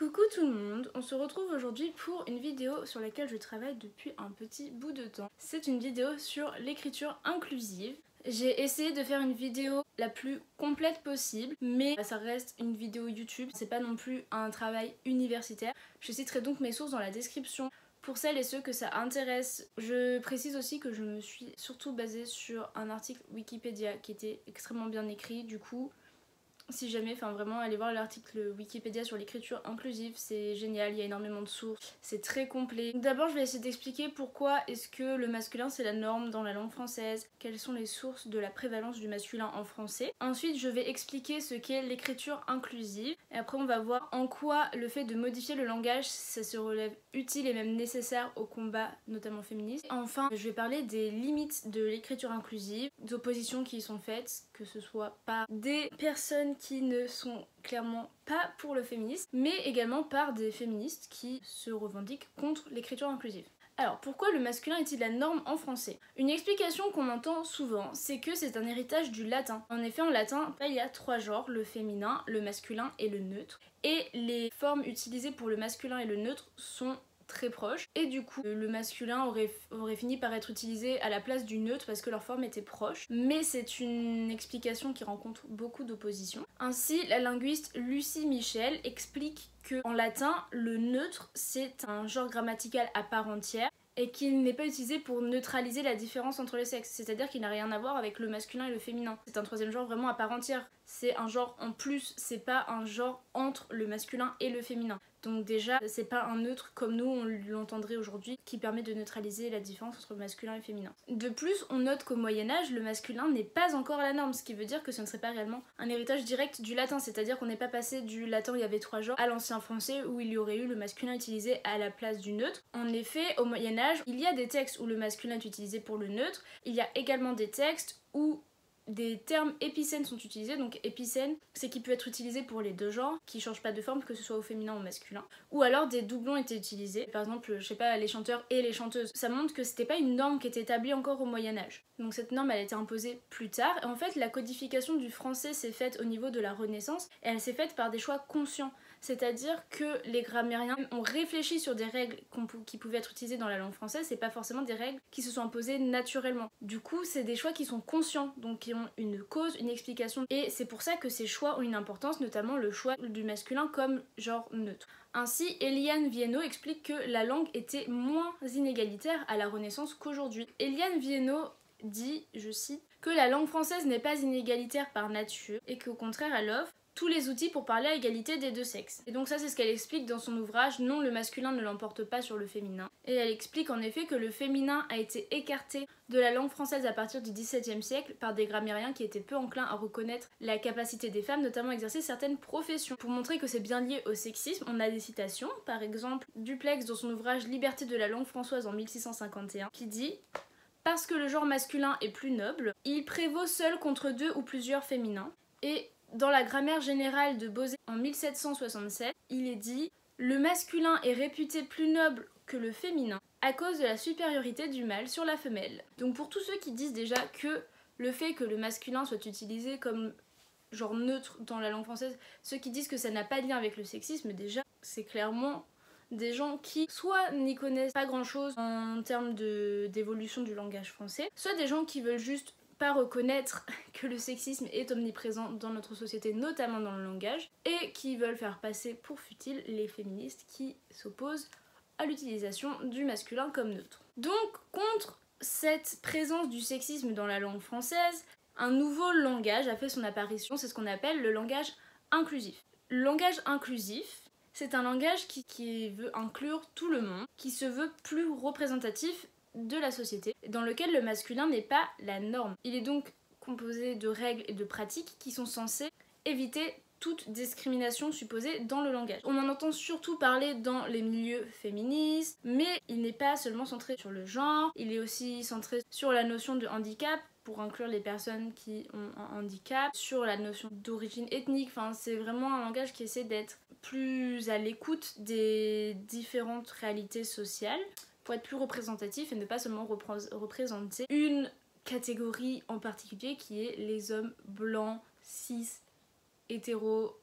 Coucou tout le monde, on se retrouve aujourd'hui pour une vidéo sur laquelle je travaille depuis un petit bout de temps. C'est une vidéo sur l'écriture inclusive. J'ai essayé de faire une vidéo la plus complète possible, mais ça reste une vidéo YouTube, c'est pas non plus un travail universitaire. Je citerai donc mes sources dans la description pour celles et ceux que ça intéresse. Je précise aussi que je me suis surtout basée sur un article Wikipédia qui était extrêmement bien écrit, du coup si jamais, vraiment allez voir l'article Wikipédia sur l'écriture inclusive, c'est génial, il y a énormément de sources, c'est très complet. D'abord je vais essayer d'expliquer pourquoi est-ce que le masculin c'est la norme dans la langue française, quelles sont les sources de la prévalence du masculin en français. Ensuite je vais expliquer ce qu'est l'écriture inclusive, et après on va voir en quoi le fait de modifier le langage ça se relève utile et même nécessaire au combat notamment féministe. Enfin je vais parler des limites de l'écriture inclusive, d'oppositions qui y sont faites, que ce soit par des personnes qui ne sont clairement pas pour le féminisme, mais également par des féministes qui se revendiquent contre l'écriture inclusive. Alors, pourquoi le masculin est-il la norme en français? Une explication qu'on entend souvent, c'est que c'est un héritage du latin. En effet, en latin, il y a 3 genres, le féminin, le masculin et le neutre. Et les formes utilisées pour le masculin et le neutre sont très proches, et du coup le masculin aurait fini par être utilisé à la place du neutre parce que leur forme était proche, mais c'est une explication qui rencontre beaucoup d'opposition. Ainsi, la linguiste Lucie Michel explique que en latin, le neutre c'est un genre grammatical à part entière et qu'il n'est pas utilisé pour neutraliser la différence entre les sexes, c'est-à-dire qu'il n'a rien à voir avec le masculin et le féminin. C'est un troisième genre vraiment à part entière, c'est un genre en plus, c'est pas un genre entre le masculin et le féminin. Donc déjà, c'est pas un neutre comme nous on l'entendrait aujourd'hui qui permet de neutraliser la différence entre le masculin et le féminin. De plus, on note qu'au Moyen-Âge, le masculin n'est pas encore la norme, ce qui veut dire que ce ne serait pas réellement un héritage direct du latin, c'est-à-dire qu'on n'est pas passé du latin où il y avait 3 genres à l'ancien français où il y aurait eu le masculin utilisé à la place du neutre. En effet, au Moyen-Âge, il y a des textes où le masculin est utilisé pour le neutre, il y a également des textes où des termes épicènes sont utilisés, donc épicène c'est qui peut être utilisé pour les deux genres, qui changent pas de forme que ce soit au féminin ou au masculin, ou alors des doublons étaient utilisés, par exemple je sais pas les chanteurs et les chanteuses. Ça montre que c'était pas une norme qui était établie encore au Moyen-Âge. Donc cette norme elle a été imposée plus tard, et en fait la codification du français s'est faite au niveau de la Renaissance, et elle s'est faite par des choix conscients. C'est-à-dire que les grammairiens ont réfléchi sur des règles qui pouvaient être utilisées dans la langue française, c'est pas forcément des règles qui se sont imposées naturellement. Du coup, c'est des choix qui sont conscients, donc qui ont une cause, une explication, et c'est pour ça que ces choix ont une importance, notamment le choix du masculin comme genre neutre. Ainsi, Eliane Viennot explique que la langue était moins inégalitaire à la Renaissance qu'aujourd'hui. Eliane Viennot dit, je cite, que la langue française n'est pas inégalitaire par nature et qu'au contraire elle offre tous les outils pour parler à égalité des deux sexes. Et donc ça c'est ce qu'elle explique dans son ouvrage Non, le masculin ne l'emporte pas sur le féminin. Et elle explique en effet que le féminin a été écarté de la langue française à partir du XVIIe siècle par des grammairiens qui étaient peu enclins à reconnaître la capacité des femmes, notamment à exercer certaines professions. Pour montrer que c'est bien lié au sexisme, on a des citations, par exemple Dupleix dans son ouvrage Liberté de la langue françoise en 1651, qui dit « Parce que le genre masculin est plus noble, il prévaut seul contre 2 ou plusieurs féminins. » Et dans la grammaire générale de Bosé en 1767, il est dit « Le masculin est réputé plus noble que le féminin à cause de la supériorité du mâle sur la femelle. » Donc pour tous ceux qui disent déjà que le fait que le masculin soit utilisé comme genre neutre dans la langue française, ceux qui disent que ça n'a pas de lien avec le sexisme, déjà c'est clairement des gens qui soit n'y connaissent pas grand chose en termes d'évolution du langage français, soit des gens qui veulent juste pas reconnaître que le sexisme est omniprésent dans notre société, notamment dans le langage, et qui veulent faire passer pour futiles les féministes qui s'opposent à l'utilisation du masculin comme neutre. Donc, contre cette présence du sexisme dans la langue française, un nouveau langage a fait son apparition, c'est ce qu'on appelle le langage inclusif. Le langage inclusif, c'est un langage qui veut inclure tout le monde, qui se veut plus représentatif de la société, dans lequel le masculin n'est pas la norme. Il est donc composé de règles et de pratiques qui sont censées éviter toute discrimination supposée dans le langage. On en entend surtout parler dans les milieux féministes, mais il n'est pas seulement centré sur le genre, il est aussi centré sur la notion de handicap, pour inclure les personnes qui ont un handicap, sur la notion d'origine ethnique, c'est vraiment un langage qui essaie d'être plus à l'écoute des différentes réalités sociales, pour être plus représentatif et ne pas seulement représenter une catégorie en particulier qui est les hommes blancs, cis, hétéros,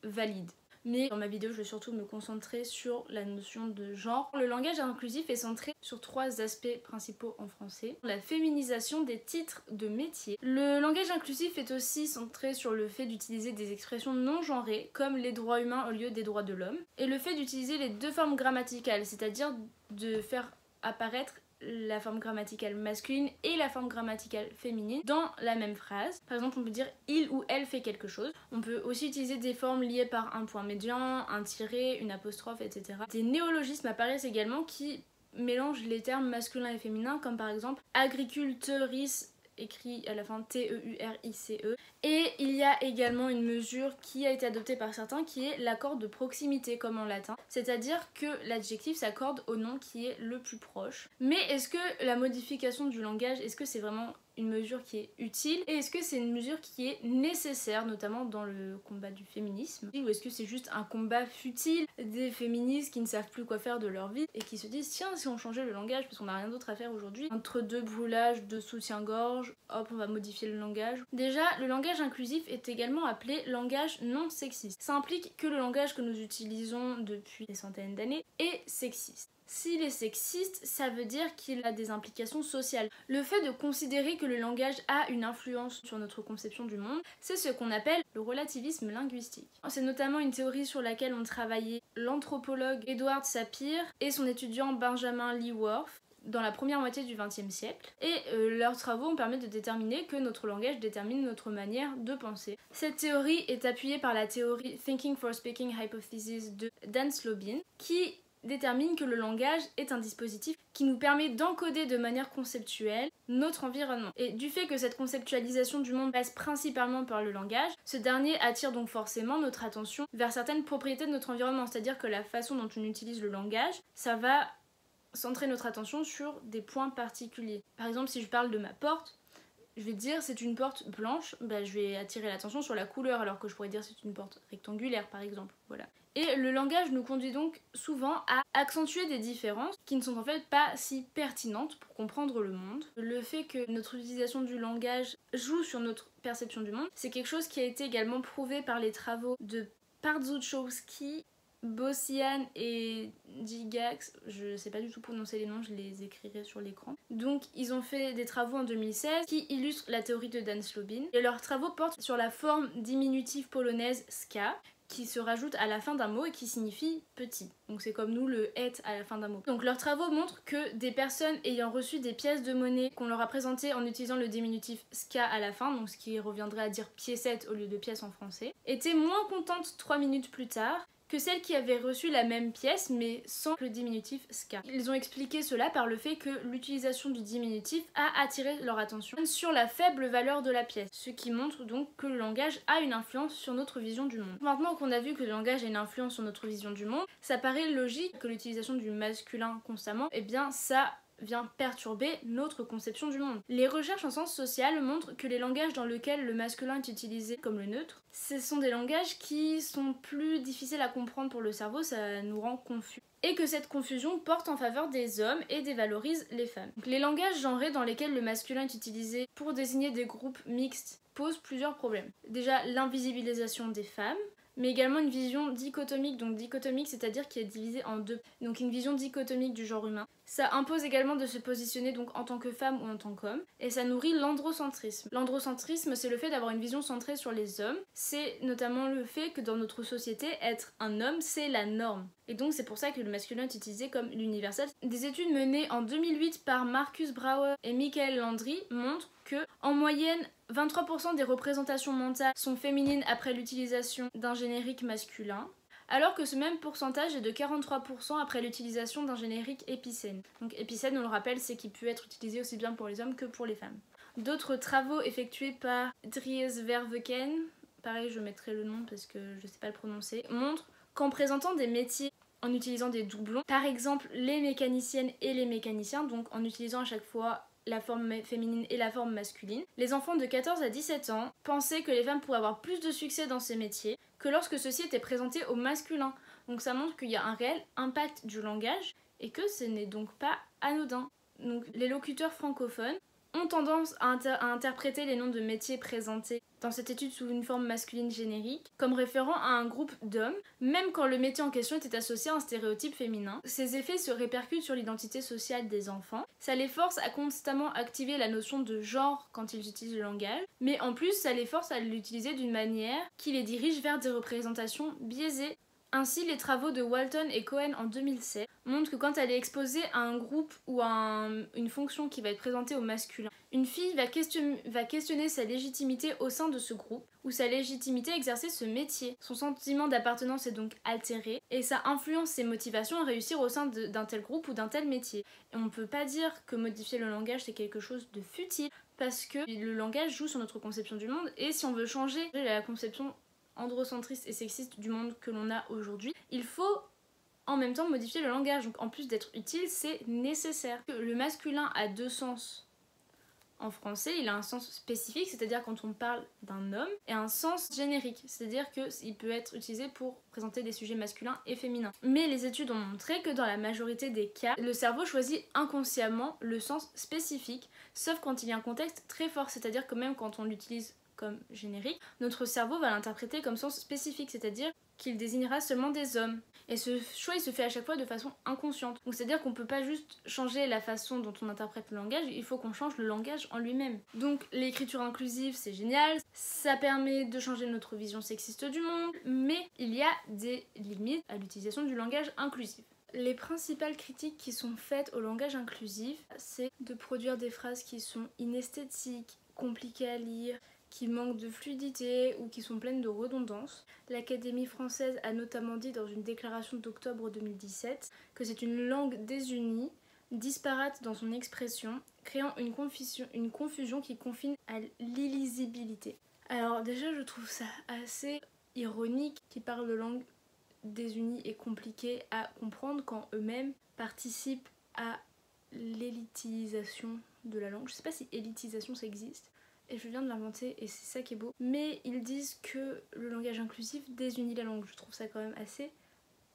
valides. mais dans ma vidéo je vais surtout me concentrer sur la notion de genre. Le langage inclusif est centré sur 3 aspects principaux en français. La féminisation des titres de métier. Le langage inclusif est aussi centré sur le fait d'utiliser des expressions non genrées comme les droits humains au lieu des droits de l'homme, et le fait d'utiliser les 2 formes grammaticales, c'est-à-dire de faire apparaître la forme grammaticale masculine et la forme grammaticale féminine dans la même phrase. Par exemple, on peut dire il ou elle fait quelque chose. On peut aussi utiliser des formes liées par un point médian, un tiret, une apostrophe, etc. Des néologismes apparaissent également qui mélangent les termes masculins et féminins, comme par exemple agriculteurice, écrit à la fin T-E-U-R-I-C-E. Et il y a également une mesure qui a été adoptée par certains qui est l'accord de proximité comme en latin, c'est-à-dire que l'adjectif s'accorde au nom qui est le plus proche. Mais est-ce que la modification du langage, est-ce que c'est vraiment une mesure qui est utile et est-ce que c'est une mesure qui est nécessaire, notamment dans le combat du féminisme, ou est-ce que c'est juste un combat futile des féministes qui ne savent plus quoi faire de leur vie et qui se disent tiens, si on changeait le langage parce qu'on n'a rien d'autre à faire aujourd'hui, entre 2 brûlages de soutien-gorge, hop on va modifier le langage. Déjà, le langage inclusif est également appelé langage non sexiste. Ça implique que le langage que nous utilisons depuis des centaines d'années est sexiste. S'il est sexiste, ça veut dire qu'il a des implications sociales. Le fait de considérer que le langage a une influence sur notre conception du monde, c'est ce qu'on appelle le relativisme linguistique. C'est notamment une théorie sur laquelle ont travaillé l'anthropologue Edward Sapir et son étudiant Benjamin Lee Whorf dans la première moitié du XXe siècle, et leurs travaux ont permis de déterminer que notre langage détermine notre manière de penser. Cette théorie est appuyée par la théorie Thinking for Speaking Hypothesis de Dan Slobin, qui détermine que le langage est un dispositif qui nous permet d'encoder de manière conceptuelle notre environnement. Et du fait que cette conceptualisation du monde passe principalement par le langage, ce dernier attire donc forcément notre attention vers certaines propriétés de notre environnement, c'est-à-dire que la façon dont on utilise le langage, ça va centrer notre attention sur des points particuliers. Par exemple, si je parle de ma porte, je vais dire c'est une porte blanche, je vais attirer l'attention sur la couleur, alors que je pourrais dire c'est une porte rectangulaire par exemple. Voilà. Et le langage nous conduit donc souvent à accentuer des différences qui ne sont en fait pas si pertinentes pour comprendre le monde. Le fait que notre utilisation du langage joue sur notre perception du monde, c'est quelque chose qui a été également prouvé par les travaux de Parzuchowski, Bossian et Gygax, je sais pas du tout prononcer les noms, je les écrirai sur l'écran. Donc ils ont fait des travaux en 2016 qui illustrent la théorie de Dan Slobin, et leurs travaux portent sur la forme diminutive polonaise ska, qui se rajoute à la fin d'un mot et qui signifie petit. Donc c'est comme nous le et à la fin d'un mot. Donc leurs travaux montrent que des personnes ayant reçu des pièces de monnaie qu'on leur a présentées en utilisant le diminutif ska à la fin, donc ce qui reviendrait à dire piécette au lieu de pièce en français, étaient moins contentes 3 minutes plus tard que celles qui avaient reçu la même pièce mais sans le diminutif ska. Ils ont expliqué cela par le fait que l'utilisation du diminutif a attiré leur attention sur la faible valeur de la pièce, ce qui montre donc que le langage a une influence sur notre vision du monde. Maintenant qu'on a vu que le langage a une influence sur notre vision du monde, ça paraît logique que l'utilisation du masculin constamment, ça vient perturber notre conception du monde. Les recherches en sciences sociales montrent que les langages dans lesquels le masculin est utilisé comme le neutre, ce sont des langages qui sont plus difficiles à comprendre pour le cerveau, ça nous rend confus. Et que cette confusion porte en faveur des hommes et dévalorise les femmes. Donc, les langages genrés dans lesquels le masculin est utilisé pour désigner des groupes mixtes posent plusieurs problèmes. Déjà, l'invisibilisation des femmes, mais également une vision dichotomique, donc dichotomique c'est-à-dire qui est divisée en 2, donc une vision dichotomique du genre humain. Ça impose également de se positionner donc en tant que femme ou en tant qu'homme, et ça nourrit l'androcentrisme. L'androcentrisme, c'est le fait d'avoir une vision centrée sur les hommes, c'est notamment le fait que dans notre société, être un homme, c'est la norme. Et donc c'est pour ça que le masculin est utilisé comme l'universel. Des études menées en 2008 par Marcus Brauer et Michael Landry montrent que, en moyenne, 23% des représentations mentales sont féminines après l'utilisation d'un générique masculin, alors que ce même pourcentage est de 43% après l'utilisation d'un générique épicène. Donc épicène, on le rappelle, c'est qui peut être utilisé aussi bien pour les hommes que pour les femmes. D'autres travaux effectués par Dries Verweken, pareil je mettrai le nom parce que je sais pas le prononcer, montrent qu'en présentant des métiers en utilisant des doublons, par exemple les mécaniciennes et les mécaniciens, donc en utilisant à chaque fois la forme féminine et la forme masculine, les enfants de 14 à 17 ans pensaient que les femmes pourraient avoir plus de succès dans ces métiers que lorsque ceux-ci étaient présentés au masculin. Donc ça montre qu'il y a un réel impact du langage et que ce n'est donc pas anodin. Donc les locuteurs francophones ont tendance à interpréter les noms de métiers présentés dans cette étude sous une forme masculine générique comme référant à un groupe d'hommes, même quand le métier en question était associé à un stéréotype féminin. Ces effets se répercutent sur l'identité sociale des enfants. Ça les force à constamment activer la notion de genre quand ils utilisent le langage, mais en plus ça les force à l'utiliser d'une manière qui les dirige vers des représentations biaisées. Ainsi, les travaux de Walton et Cohen en 2007 montrent que quand elle est exposée à un groupe ou à une fonction qui va être présentée au masculin, une fille va questionner sa légitimité au sein de ce groupe ou sa légitimité à exercer ce métier. Son sentiment d'appartenance est donc altéré et ça influence ses motivations à réussir au sein d'un tel groupe ou d'un tel métier. Et on ne peut pas dire que modifier le langage c'est quelque chose de futile parce que le langage joue sur notre conception du monde et si on veut changer la conception androcentriste et sexiste du monde que l'on a aujourd'hui, il faut en même temps modifier le langage. Donc en plus d'être utile, c'est nécessaire. Le masculin a deux sens en français, il a un sens spécifique, c'est-à-dire quand on parle d'un homme, et un sens générique, c'est-à-dire qu'il peut être utilisé pour présenter des sujets masculins et féminins. Mais les études ont montré que dans la majorité des cas, le cerveau choisit inconsciemment le sens spécifique, sauf quand il y a un contexte très fort, c'est-à-dire que même quand on l'utilise comme générique, notre cerveau va l'interpréter comme sens spécifique, c'est-à-dire qu'il désignera seulement des hommes. Et ce choix il se fait à chaque fois de façon inconsciente. Donc c'est-à-dire qu'on peut pas juste changer la façon dont on interprète le langage, il faut qu'on change le langage en lui-même. Donc l'écriture inclusive c'est génial, ça permet de changer notre vision sexiste du monde, mais il y a des limites à l'utilisation du langage inclusif. Les principales critiques qui sont faites au langage inclusif, c'est de produire des phrases qui sont inesthétiques, compliquées à lire, qui manquent de fluidité ou qui sont pleines de redondance. L'Académie française a notamment dit dans une déclaration d'octobre 2017 que c'est une langue désunie, disparate dans son expression, créant une confusion qui confine à l'illisibilité. Alors déjà je trouve ça assez ironique qu'ils parlent de langue désunie et compliquée à comprendre quand eux-mêmes participent à l'élitisation de la langue. Je sais pas si élitisation ça existe. Et je viens de l'inventer et c'est ça qui est beau. Mais ils disent que le langage inclusif désunit la langue. Je trouve ça quand même assez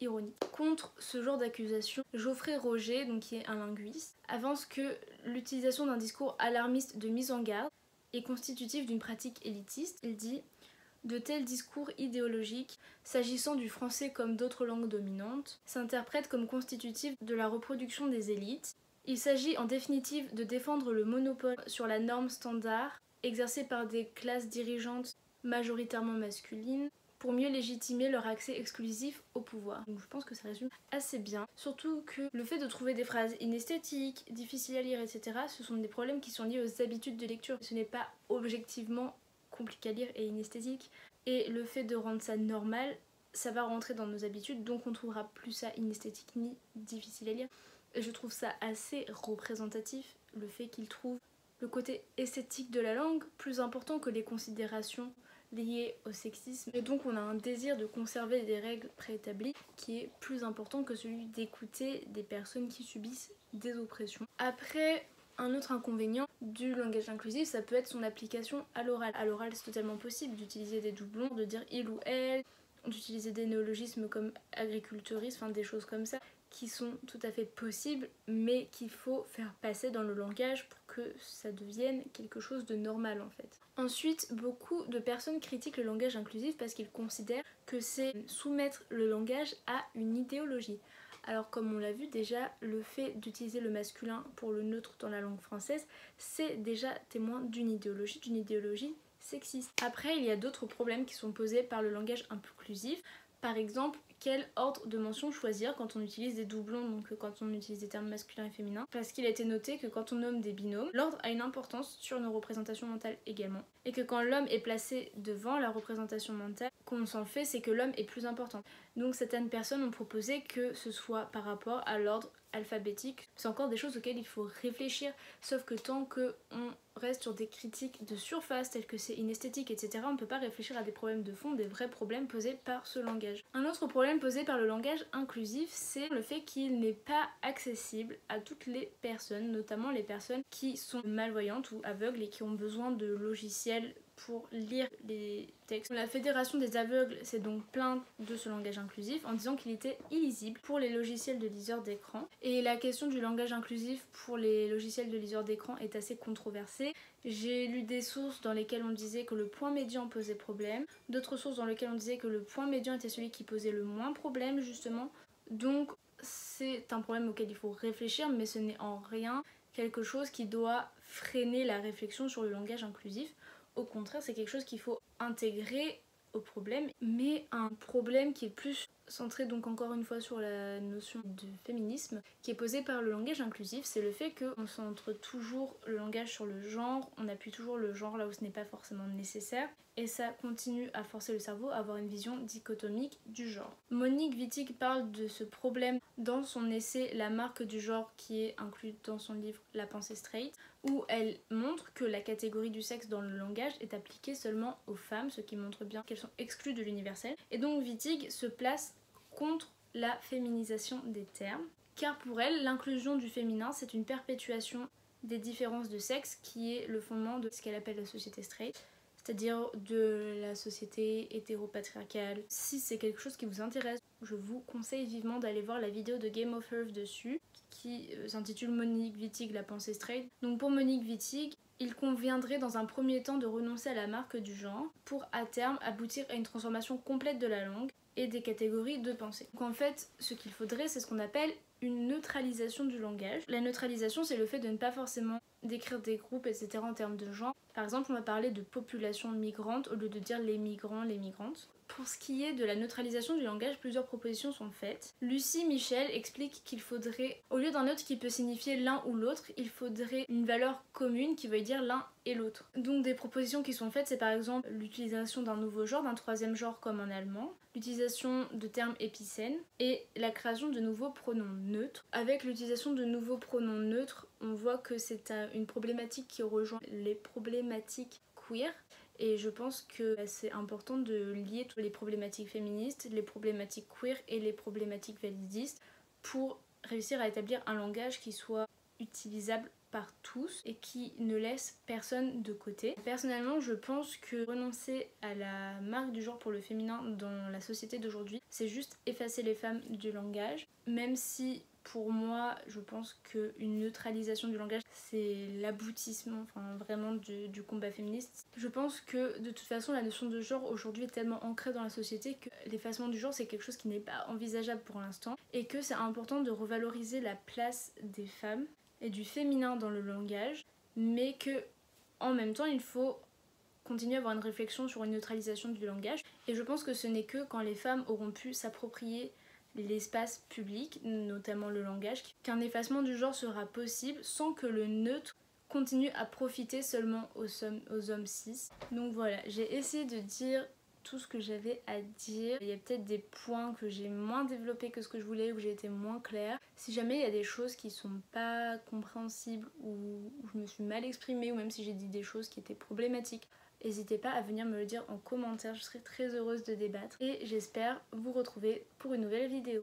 ironique. Contre ce genre d'accusation, Geoffrey Roger, donc qui est un linguiste, avance que l'utilisation d'un discours alarmiste de mise en garde est constitutif d'une pratique élitiste. Il dit « De tels discours idéologiques, s'agissant du français comme d'autres langues dominantes, s'interprètent comme constitutifs de la reproduction des élites. Il s'agit en définitive de défendre le monopole sur la norme standard exercée par des classes dirigeantes majoritairement masculines pour mieux légitimer leur accès exclusif au pouvoir. » Donc je pense que ça résume assez bien. Surtout que le fait de trouver des phrases inesthétiques, difficiles à lire, etc. ce sont des problèmes qui sont liés aux habitudes de lecture. Ce n'est pas objectivement compliqué à lire et inesthétique. Et le fait de rendre ça normal, ça va rentrer dans nos habitudes, donc on trouvera plus ça inesthétique ni difficile à lire. Et je trouve ça assez représentatif, le fait qu'ils trouvent le côté esthétique de la langue plus important que les considérations liées au sexisme. Et donc on a un désir de conserver des règles préétablies qui est plus important que celui d'écouter des personnes qui subissent des oppressions. Après, un autre inconvénient du langage inclusif, ça peut être son application à l'oral. À l'oral, c'est totalement possible d'utiliser des doublons, de dire il ou elle, d'utiliser des néologismes comme agriculturiste, enfin des choses comme ça, qui sont tout à fait possibles, mais qu'il faut faire passer dans le langage pour que ça devienne quelque chose de normal en fait. Ensuite, beaucoup de personnes critiquent le langage inclusif parce qu'ils considèrent que c'est soumettre le langage à une idéologie. Alors comme on l'a vu déjà, le fait d'utiliser le masculin pour le neutre dans la langue française, c'est déjà témoin d'une idéologie sexiste. Après, il y a d'autres problèmes qui sont posés par le langage inclusif. Par exemple, quel ordre de mention choisir quand on utilise des doublons, donc quand on utilise des termes masculins et féminins, parce qu'il a été noté que quand on nomme des binômes, l'ordre a une importance sur nos représentations mentales également, et que quand l'homme est placé devant la représentation mentale, qu'on s'en fait, c'est que l'homme est plus important. Donc certaines personnes ont proposé que ce soit par rapport à l'ordre alphabétique. C'est encore des choses auxquelles il faut réfléchir, sauf que tant qu'on reste sur des critiques de surface telles que c'est inesthétique, etc., on ne peut pas réfléchir à des problèmes de fond, des vrais problèmes posés par ce langage. Un autre problème posé par le langage inclusif, c'est le fait qu'il n'est pas accessible à toutes les personnes, notamment les personnes qui sont malvoyantes ou aveugles et qui ont besoin de logiciels pour lire les textes. La Fédération des aveugles s'est donc plainte de ce langage inclusif en disant qu'il était illisible pour les logiciels de liseurs d'écran. Et la question du langage inclusif pour les logiciels de liseurs d'écran est assez controversée. J'ai lu des sources dans lesquelles on disait que le point médian posait problème, d'autres sources dans lesquelles on disait que le point médian était celui qui posait le moins problème justement. Donc c'est un problème auquel il faut réfléchir, mais ce n'est en rien quelque chose qui doit freiner la réflexion sur le langage inclusif. Au contraire, c'est quelque chose qu'il faut intégrer au problème, mais un problème qui est plus centré donc encore une fois sur la notion de féminisme qui est posée par le langage inclusif, c'est le fait qu'on centre toujours le langage sur le genre, on appuie toujours le genre là où ce n'est pas forcément nécessaire, et ça continue à forcer le cerveau à avoir une vision dichotomique du genre. Monique Wittig parle de ce problème dans son essai La marque du genre qui est inclus dans son livre La pensée straight, où elle montre que la catégorie du sexe dans le langage est appliquée seulement aux femmes, ce qui montre bien qu'elles sont exclues de l'universel. Et donc Wittig se place contre la féminisation des termes, car pour elle, l'inclusion du féminin, c'est une perpétuation des différences de sexe qui est le fondement de ce qu'elle appelle la société straight, c'est-à-dire de la société hétéropatriarcale. Si c'est quelque chose qui vous intéresse, je vous conseille vivement d'aller voir la vidéo de Game of Earth dessus, qui s'intitule Monique Wittig, la pensée straight. Donc pour Monique Wittig, il conviendrait dans un premier temps de renoncer à la marque du genre pour à terme aboutir à une transformation complète de la langue et des catégories de pensée. Donc en fait, ce qu'il faudrait, c'est ce qu'on appelle une neutralisation du langage. La neutralisation, c'est le fait de ne pas forcément décrire des groupes, etc. en termes de genre. Par exemple, on va parler de population migrante au lieu de dire les migrants, les migrantes. Pour ce qui est de la neutralisation du langage, plusieurs propositions sont faites. Lucie Michel explique qu'il faudrait, au lieu d'un neutre qui peut signifier l'un ou l'autre, il faudrait une valeur commune qui veut dire l'un et l'autre. Donc des propositions qui sont faites, c'est par exemple l'utilisation d'un nouveau genre, d'un troisième genre comme en allemand, l'utilisation de termes épicènes et la création de nouveaux pronoms neutres. Avec l'utilisation de nouveaux pronoms neutres, on voit que c'est une problématique qui rejoint les problématiques queer. Et je pense que c'est important de lier toutes les problématiques féministes, les problématiques queer et les problématiques validistes pour réussir à établir un langage qui soit utilisable par tous et qui ne laisse personne de côté. Personnellement, je pense que renoncer à la marque du genre pour le féminin dans la société d'aujourd'hui, c'est juste effacer les femmes du langage, même si pour moi, je pense qu'une neutralisation du langage, c'est l'aboutissement vraiment du combat féministe. Je pense que de toute façon, la notion de genre aujourd'hui est tellement ancrée dans la société que l'effacement du genre, c'est quelque chose qui n'est pas envisageable pour l'instant et que c'est important de revaloriser la place des femmes et du féminin dans le langage, mais que en même temps, il faut continuer à avoir une réflexion sur une neutralisation du langage. Et je pense que ce n'est que quand les femmes auront pu s'approprier l'espace public, notamment le langage, qu'un effacement du genre sera possible sans que le neutre continue à profiter seulement aux hommes cis. Donc voilà, j'ai essayé de dire tout ce que j'avais à dire. Il y a peut-être des points que j'ai moins développés que ce que je voulais, où j'ai été moins claire. Si jamais il y a des choses qui sont pas compréhensibles ou où je me suis mal exprimée, ou même si j'ai dit des choses qui étaient problématiques, n'hésitez pas à venir me le dire en commentaire, je serai très heureuse de débattre et j'espère vous retrouver pour une nouvelle vidéo.